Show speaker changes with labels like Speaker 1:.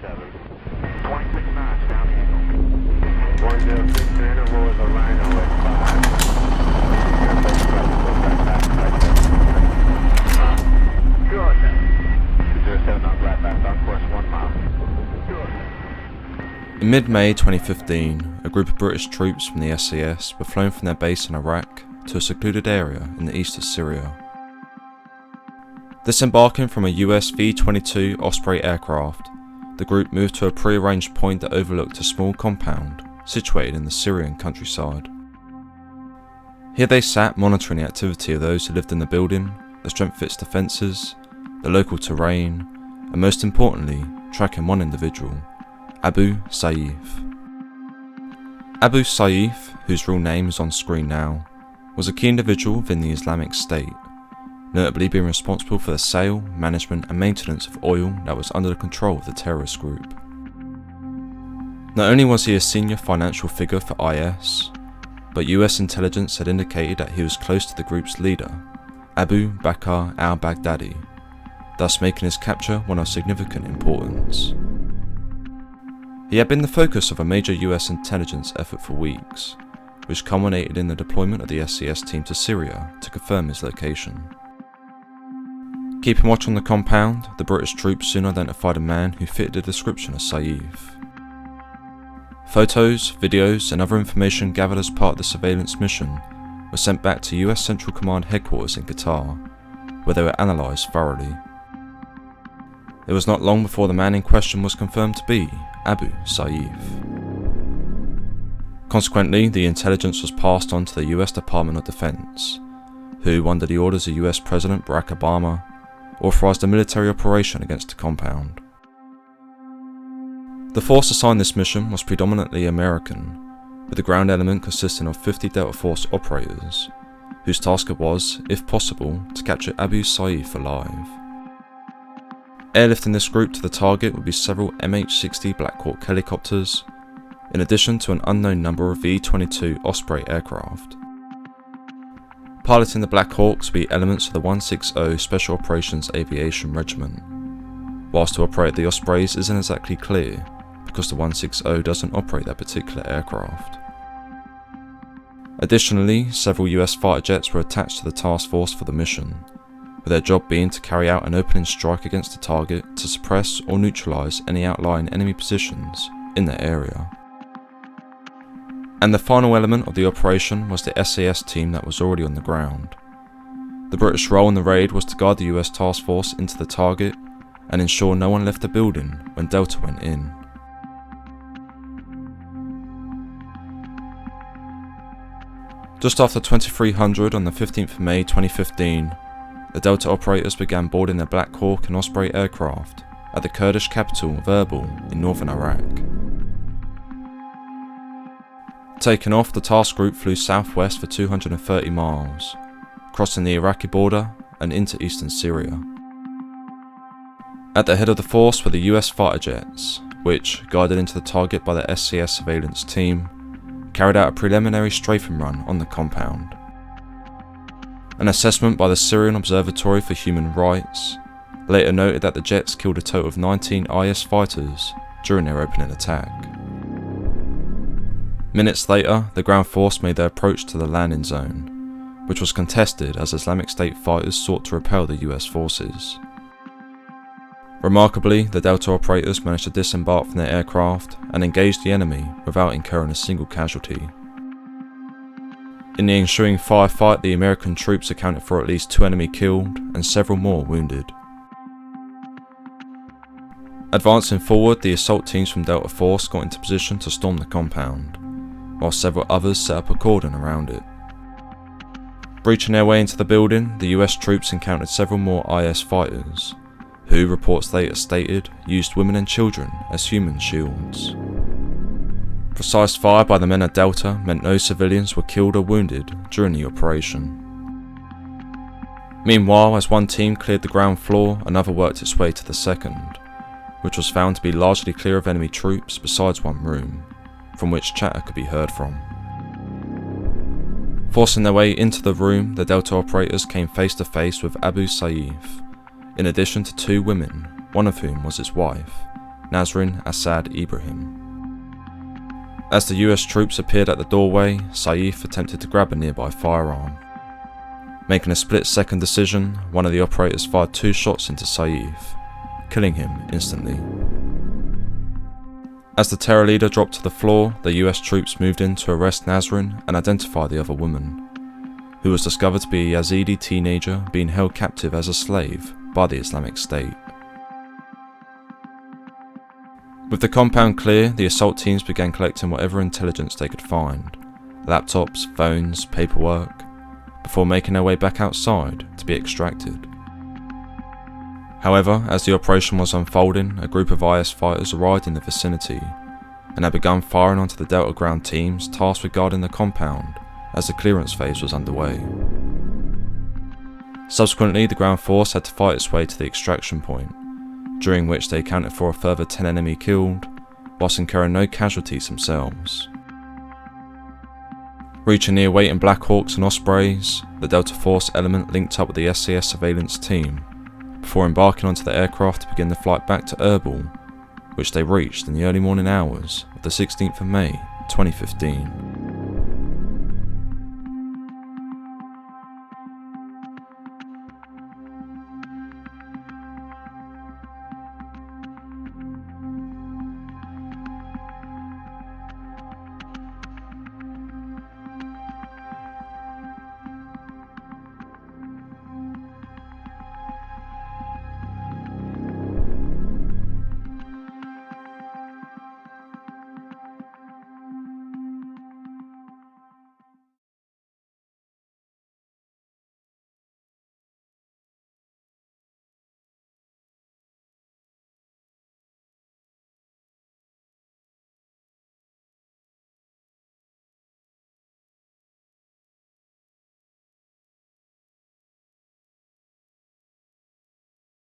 Speaker 1: 27. 26 knots, down angle. 106, an interval with a rhino at 5. Good. 207 on flat back on course 1 mile. Good.
Speaker 2: In mid-May 2015, a group of British troops from the S.A.S. were flown from their base in Iraq to a secluded area in the east of Syria. Disembarking from a US V-22 Osprey aircraft, the group moved to a pre-arranged point that overlooked a small compound situated in the Syrian countryside. Here they sat monitoring the activity of those who lived in the building, the strength of its defences, the local terrain, and most importantly, tracking one individual, Abu Saif. Abu Saif, whose real name is on screen now, was a key individual within the Islamic State, notably being responsible for the sale, management and maintenance of oil that was under the control of the terrorist group. Not only was he a senior financial figure for IS, but US intelligence had indicated that he was close to the group's leader, Abu Bakr al-Baghdadi, thus making his capture one of significant importance. He had been the focus of a major US intelligence effort for weeks, which culminated in the deployment of the S.A.S. team to Syria to confirm his location. Keeping watch on the compound, the British troops soon identified a man who fitted the description of Saif. Photos, videos and other information gathered as part of the surveillance mission were sent back to US Central Command headquarters in Qatar, where they were analysed thoroughly. It was not long before the man in question was confirmed to be Abu Saif. Consequently, the intelligence was passed on to the US Department of Defense, who, under the orders of US President Barack Obama, authorised a military operation against the compound. The force assigned this mission was predominantly American, with the ground element consisting of 50 Delta Force operators, whose task it was, if possible, to capture Abu Saif alive. Airlifting this group to the target would be several MH-60 Black Hawk helicopters, in addition to an unknown number of V-22 Osprey aircraft. Piloting the Black Hawks would be elements of the 160 Special Operations Aviation Regiment, whilst to operate the Ospreys isn't exactly clear, because the 160 doesn't operate that particular aircraft. Additionally, several US fighter jets were attached to the task force for the mission, with their job being to carry out an opening strike against the target to suppress or neutralise any outlying enemy positions in the area. And the final element of the operation was the S.A.S. team that was already on the ground. The British role in the raid was to guide the US task force into the target and ensure no one left the building when Delta went in. Just after 2300 on the 15th of May 2015, the Delta operators began boarding their Black Hawk and Osprey aircraft at the Kurdish capital of Erbil in northern Iraq. Taken off, the task group flew southwest for 230 miles, crossing the Iraqi border and into eastern Syria. At the head of the force were the US fighter jets, which, guided into the target by the S.A.S. surveillance team, carried out a preliminary strafing run on the compound. An assessment by the Syrian Observatory for Human Rights later noted that the jets killed a total of 19 IS fighters during their opening attack. Minutes later, the ground force made their approach to the landing zone, which was contested as Islamic State fighters sought to repel the US forces. Remarkably, the Delta operators managed to disembark from their aircraft and engage the enemy without incurring a single casualty. In the ensuing firefight, the American troops accounted for at least 2 enemy killed and several more wounded. Advancing forward, the assault teams from Delta Force got into position to storm the compound, while several others set up a cordon around it. Breaching their way into the building, the US troops encountered several more IS fighters, who, reports later stated, used women and children as human shields. Precise fire by the men at Delta meant no civilians were killed or wounded during the operation. Meanwhile, as one team cleared the ground floor, another worked its way to the second, which was found to be largely clear of enemy troops besides one room, from which chatter could be heard from. Forcing their way into the room, the Delta operators came face to face with Abu Saif, in addition to 2 women, one of whom was his wife, Nasrin Assad Ibrahim. As the US troops appeared at the doorway, Saif attempted to grab a nearby firearm. Making a split-second decision, one of the operators fired 2 shots into Saif, killing him instantly. As the terror leader dropped to the floor, the US troops moved in to arrest Nasrin and identify the other woman, who was discovered to be a Yazidi teenager being held captive as a slave by the Islamic State. With the compound clear, the assault teams began collecting whatever intelligence they could find, laptops, phones, paperwork, before making their way back outside to be extracted. However, as the operation was unfolding, a group of IS fighters arrived in the vicinity and had begun firing onto the Delta ground teams tasked with guarding the compound as the clearance phase was underway. Subsequently, the ground force had to fight its way to the extraction point, during which they accounted for a further 10 enemy killed, whilst incurring no casualties themselves. Reaching near waiting Black Hawks and Ospreys, the Delta Force element linked up with the S.A.S surveillance team, before embarking onto the aircraft to begin the flight back to Erbil, which they reached in the early morning hours of the 16th of May 2015.